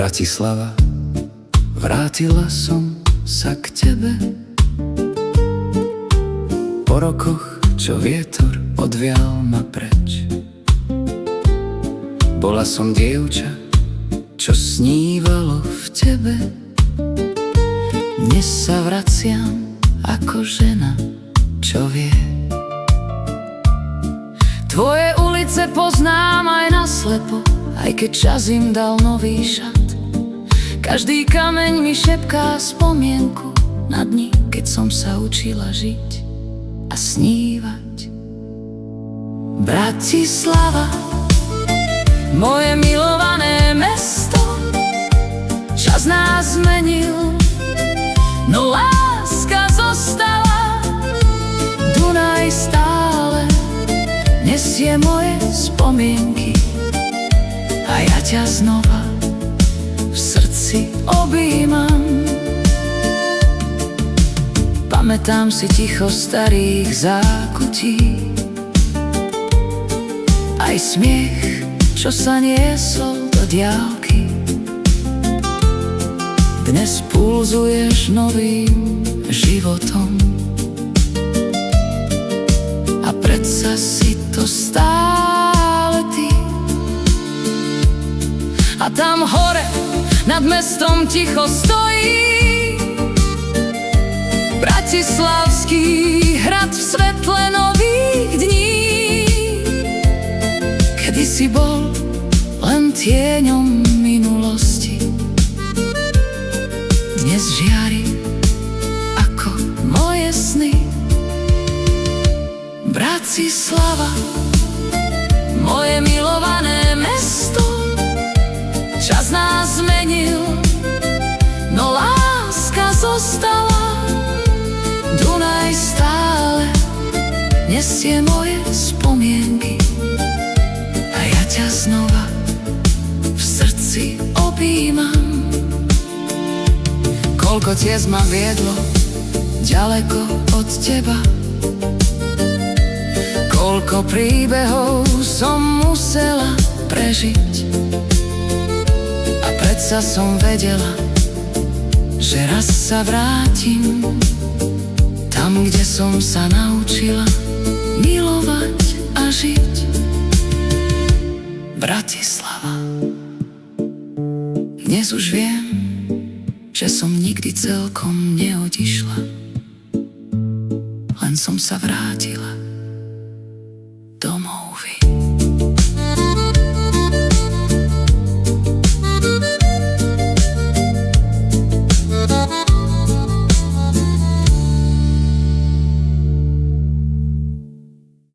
Bratislava, vrátila som sa k tebe. Po rokoch, čo vietor odvial ma preč. Bola som dievča, čo snívalo v tebe. Dnes sa vraciam ako žena, čo vie. Tvoje ulice poznám aj naslepo, aj keď čas im dal nový šat. Každý kameň mi šepká spomienku na dni, keď som sa učila žiť a snívať. Bratislava, moje milované mesto, čas nás zmenil, no láska zostala. Dunaj stále nesie moje spomienky a ja ťa znova v srdci objímam. Pamätám si ticho starých zákutí, aj smiech, čo sa niesol do diaľky. Dnes pulzuješ novým životom a predsa si to stále ty. A tam hore nad mestom ticho stojí bratislavský hrad v svetle nových dní. Kedy si bol len tieňom minulosti, dnes žiari ako moje sny. Bratislava, moje milované mesto, čas nás zmenil, no láska zostala. Dunaj stále nesie moje spomienky a ja ťa znova v srdci objímam. Koľko ciest ma viedlo ďaleko od teba, koľko príbehov som musela prežiť. A predsa som vedela, že raz sa vrátim tam, kde som sa naučila milovať a žiť. Bratislava, dnes už viem, že som nikdy celkom neodišla, len som sa vrátila